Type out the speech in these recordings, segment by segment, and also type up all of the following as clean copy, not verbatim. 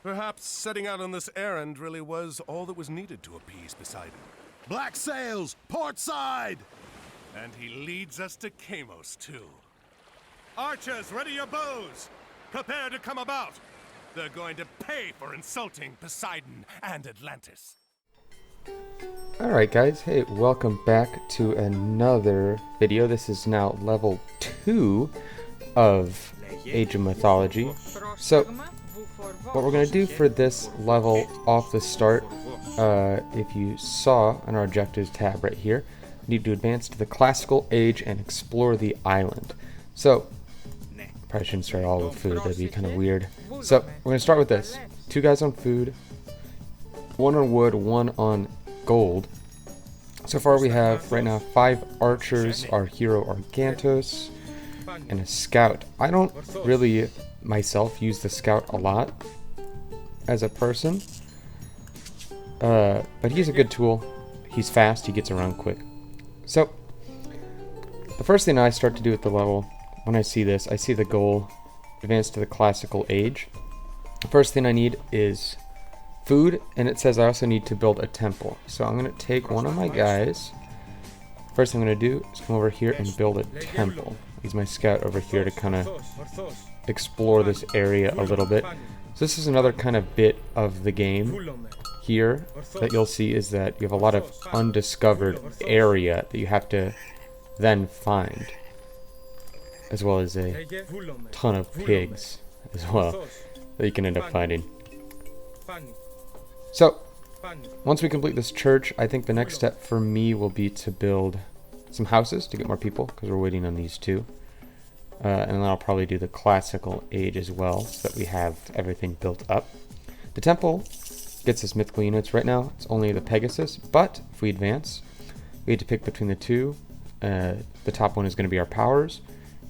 Perhaps setting out on this errand really was all that was needed to appease Poseidon. Black sails! Port side! And he leads us to Kamos, too. Archers, ready your bows! Prepare to come about! They're going to pay for insulting Poseidon and Atlantis. Alright guys, hey, welcome back to another video. This is now level 2 of Age of Mythology. So, what we're going to do for this level off the start, if you saw in our objectives tab right here, we need to advance to the classical age and explore the island. So, probably shouldn't start all with food, that'd be kind of weird. So, we're going to start with this. 2 guys on food, 1 on wood, 1 on gold. So far we have, right now, 5 archers, our hero Argantos, and a scout. I don't really, myself, use the scout a lot as a person. But he's a good tool. He's fast, he gets around quick. So, the first thing I start to do at the level, when I see this, I see the goal, advance to the classical age. The first thing I need is food, and it says I also need to build a temple. So I'm going to take one of my guys. First thing I'm going to do is come over here and build a temple. Use my scout over here to kind of explore this area a little bit. So this is another kind of bit of the game here that you'll see, is that you have a lot of undiscovered area that you have to then find, as well as a ton of pigs as well that you can end up finding. So, once we complete this church, I think the next step for me will be to build some houses to get more people, because we're waiting on these 2. And then I'll probably do the classical age as well, so that we have everything built up. The temple gets us mythical units. Right now, it's only the Pegasus, but if we advance, we have to pick between the 2. The top one is going to be our powers.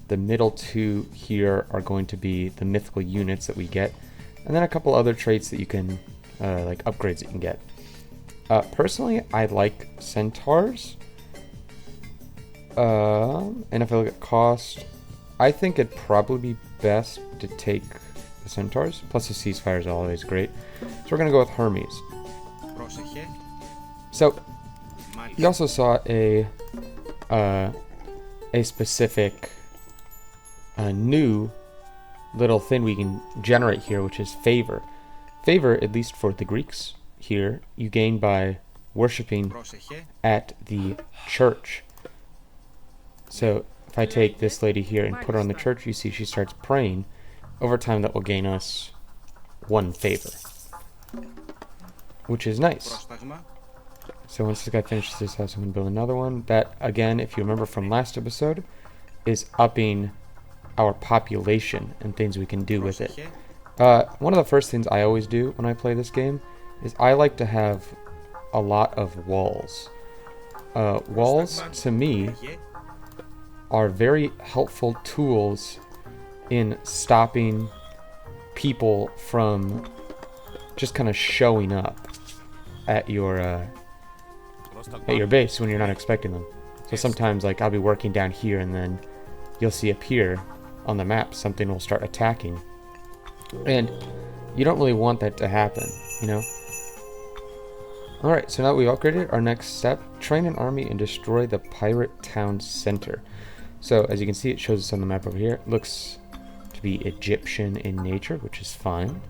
The middle 2 here are going to be the mythical units that we get. And then a couple other traits that you can, like upgrades that you can get. Personally, I like centaurs. And if I look at cost, I think it'd probably be best to take the centaurs. Plus the ceasefire is always great. So we're going to go with Hermes. So, you also saw a specific new little thing we can generate here, which is favor. Favor, at least for the Greeks here, you gain by worshipping at the church. So if I take this lady here and put her on the church, you see she starts praying. Over time that will gain us 1 favor, which is nice. So once this guy finishes this house, I'm going to build another one. That, again, if you remember from last episode, is upping our population and things we can do with it. One of the first things I always do when I play this game is I like to have a lot of walls. Walls, to me, are very helpful tools in stopping people from just kind of showing up at your base when you're not expecting them. So sometimes, like, I'll be working down here and then you'll see appear on the map something will start attacking, and you don't really want that to happen, you know. Alright, so now that we've upgraded, our next step, train an army and destroy the pirate town center. So as you can see, it shows us on the map over here. It looks to be Egyptian in nature, which is fine.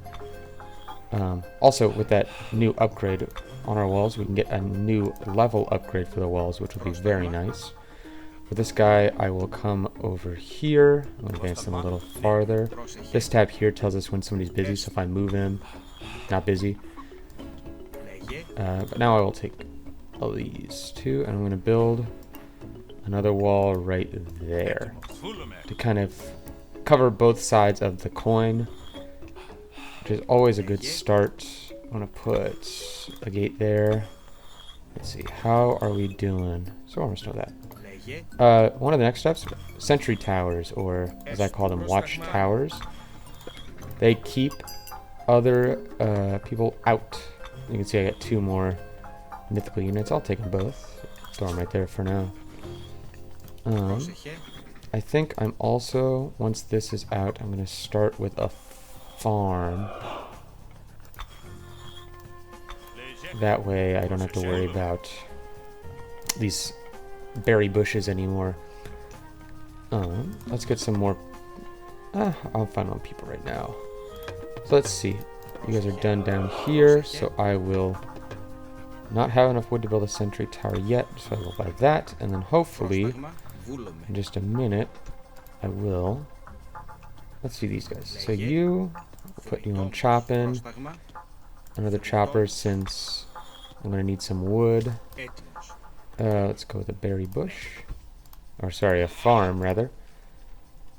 Also, with that new upgrade on our walls, we can get a new level upgrade for the walls, which will be very nice. For this guy, I will come over here. I'm going to advance them a little farther. This tab here tells us when somebody's busy, so if I move him, not busy. But now I will take all these 2, and I'm going to build another wall right there to kind of cover both sides of the coin, which is always a good start. I'm going to put a gate there. Let's see, how are we doing? So almost know that. One of the next steps, sentry towers, or as I call them, watch towers. They keep other people out. You can see I got 2 more mythical units. I'll take them both. Throw them right there for now. I think I'm also, once this is out, I'm going to start with a farm That way I don't have to worry about these berry bushes anymore. Let's get some more. I'll find one people right now. So let's see. You guys are done down here, so I will not have enough wood to build a sentry tower yet, so I will buy that, and then hopefully, in just a minute, I will. Let's see these guys. So you, I'll put you on chopping. Another chopper since I'm gonna need some wood. Let's go with a berry bush. Or sorry, a farm rather.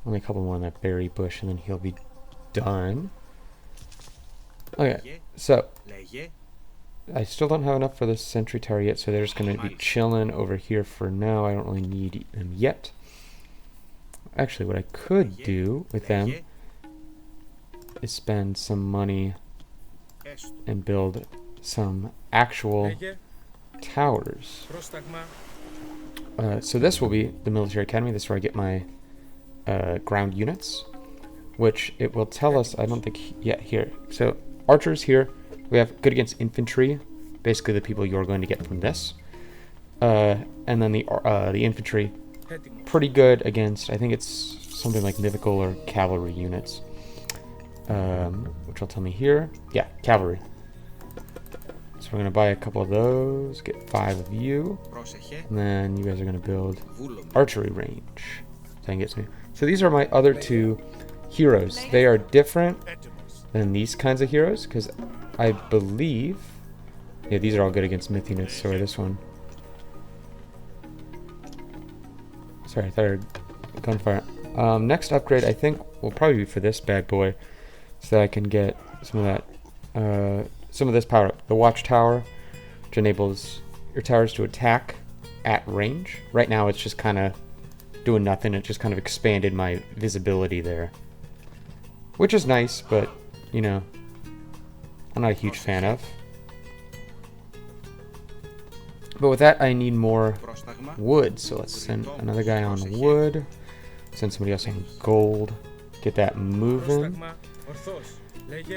Only a couple more on that berry bush and then he'll be done. Okay, so I still don't have enough for this sentry tower yet, so they're just gonna be chilling over here for now. I don't really need them yet. Actually, what I could do with them is spend some money and build some actual towers. So this will be the military academy. This is where I get my ground units, which it will tell us. I don't think yet here. So archers here. We have good against infantry, basically the people you're going to get from this, and then the infantry, pretty good against. I think it's something like mythical or cavalry units, which will tell me here. Yeah, cavalry. So we're gonna buy a couple of those, get 5 of you, and then you guys are gonna build archery range. That gets me. So these are my other 2 heroes. They are different than these kinds of heroes because I believe, yeah, these are all good against myth units. So this one. Sorry, I thought I heard gunfire. Next upgrade, I think, will probably be for this bad boy, so that I can get some of that. Some of this power up. The watchtower, which enables your towers to attack at range. Right now it's just kind of doing nothing. It just kind of expanded my visibility there. Which is nice, but, you know, I'm not a huge fan of. But with that, I need more wood. So let's send another guy on wood. Send somebody else on gold. Get that moving.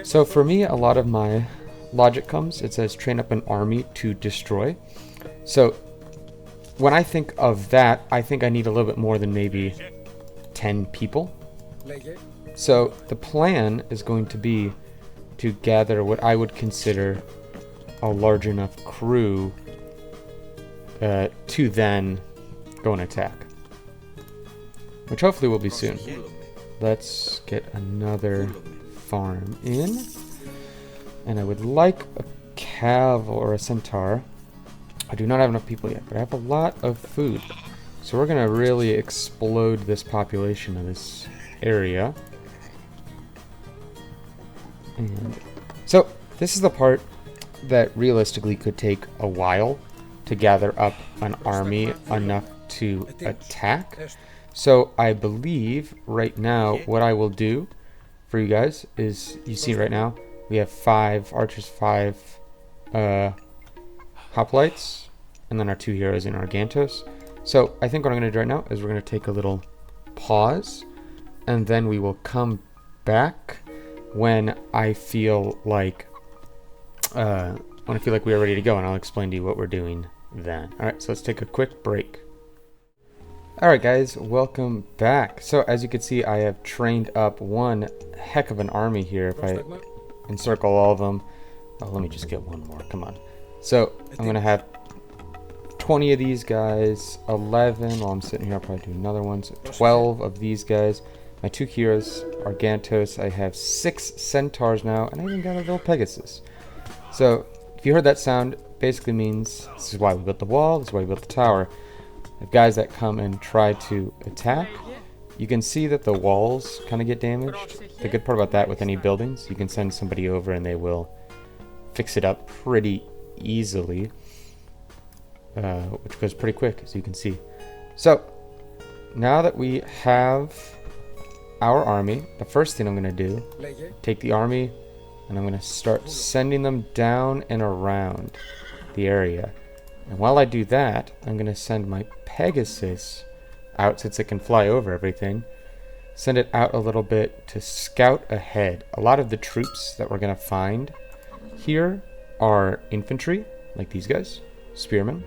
So for me, a lot of my logic comes, it says train up an army to destroy. So when I think of that, I think I need a little bit more than maybe 10 people. So the plan is going to be to gather what I would consider a large enough crew to then go and attack, which hopefully will be soon. Let's get another farm in. And I would like a cav or a centaur. I do not have enough people yet, but I have a lot of food. So we're going to really explode this population of this area. And so this is the part that realistically could take a while to gather up an army enough to attack. So I believe right now what I will do for you guys is, you see right now, we have 5 archers, 5 hoplites, and then our 2 heroes in Argantos. So I think what I'm going to do right now is we're going to take a little pause, and then we will come back when I feel like we are ready to go, and I'll explain to you what we're doing then. All right, so let's take a quick break. All right, guys, welcome back. So as you can see, I have trained up one heck of an army here. If I encircle all of them. Oh, let me just get one more. Come on. So I'm going to have 20 of these guys, 11 while I'm sitting here. I'll probably do another one. So 12 of these guys. My 2 heroes, Argantos. I have 6 centaurs now, and I even got a little Pegasus. So if you heard that sound, basically means this is why we built the wall, this is why we built the tower. I have guys that come and try to attack. You can see that the walls kind of get damaged. The good part about that with any buildings, you can send somebody over and they will fix it up pretty easily, which goes pretty quick, as you can see. So now that we have our army, the first thing I'm going to do, take the army and I'm going to start sending them down and around the area. And while I do that, I'm going to send my Pegasus out, since it can fly over everything. Send it out a little bit to scout ahead. A lot of the troops that we're going to find here are infantry, like these guys, spearmen.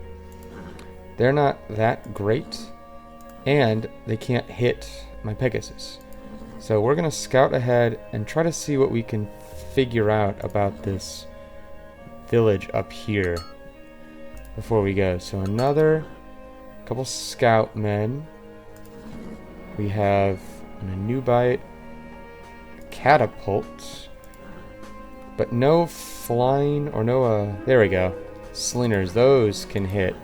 They're not that great, and they can't hit my Pegasus. So we're gonna scout ahead and try to see what we can figure out about this village up here before we go. So another couple scout men. We have an Anubite catapult, but no flying or no there we go, slingers. Those can hit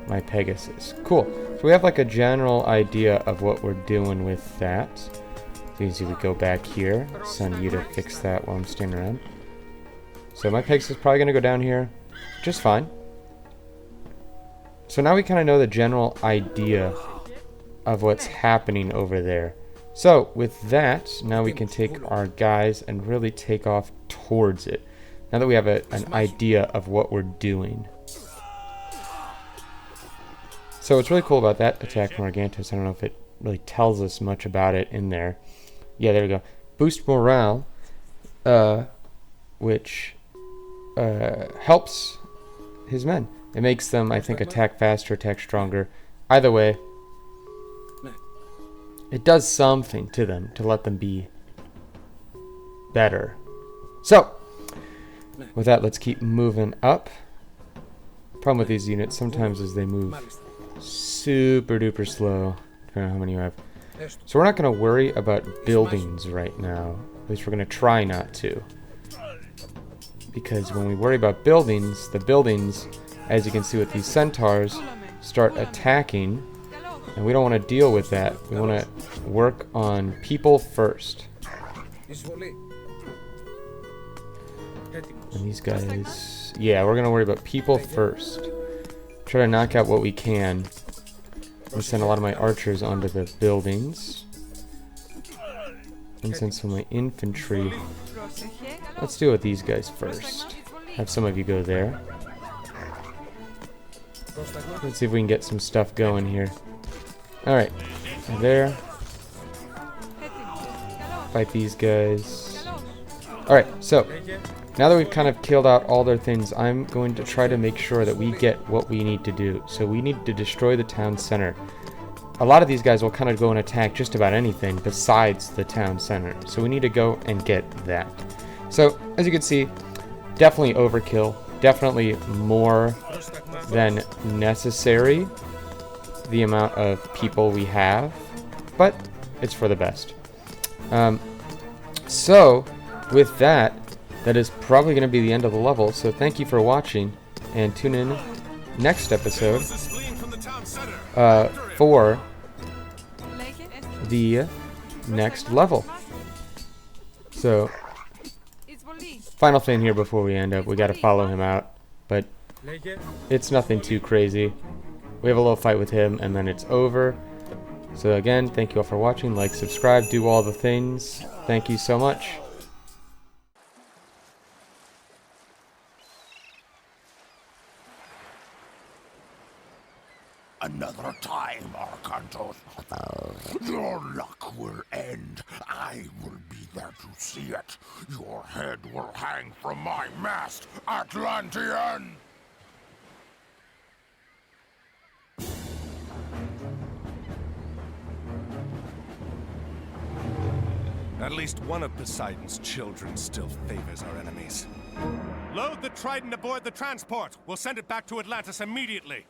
my Pegasus. Cool. So we have like a general idea of what we're doing with that. So you can see we go back here, send you to fix that while I'm standing around. So my Pegasus is probably gonna go down here just fine. So now we kind of know the general idea of what's happening over there. So with that, now we can take our guys and really take off towards it. Now that we have an idea of what we're doing. So what's really cool about that attack from Argantus, I don't know if it really tells us much about it in there. Yeah, there we go. Boost morale, which helps his men. It makes them, I think, attack faster, attack stronger. Either way, it does something to them to let them be better. So, with that, let's keep moving up. Problem with these units sometimes is they move super duper slow, depending on how many you have. So we're not going to worry about buildings right now. At least we're going to try not to. Because when we worry about buildings, the buildings, as you can see with these centaurs, start attacking. And we don't want to deal with that. We want to work on people first. And these guys... Yeah, we're going to worry about people first. Try to knock out what we can. I send a lot of my archers onto the buildings. And send some of my infantry. Let's deal with these guys first. Have some of you go there. Let's see if we can get some stuff going here. Alright, there. Fight these guys. Alright, so now that we've kind of killed out all their things, I'm going to try to make sure that we get what we need to do. So we need to destroy the town center. A lot of these guys will kind of go and attack just about anything besides the town center. So we need to go and get that. So, as you can see, definitely overkill. Definitely more than necessary, the amount of people we have, but it's for the best. So with that is probably going to be the end of the level. So thank you for watching, and tune in next episode for the next level. So final thing here before we end up, we got to follow him out, but it's nothing too crazy. We have a little fight with him, and then it's over. So again, thank you all for watching. Like, subscribe, do all the things. Thank you so much. Another time, Arcantos. Your luck will end. I will be there to see it. Your head will hang from my mast, Atlantean! At least one of Poseidon's children still favors our enemies. Load the Trident aboard the transport. We'll send it back to Atlantis immediately.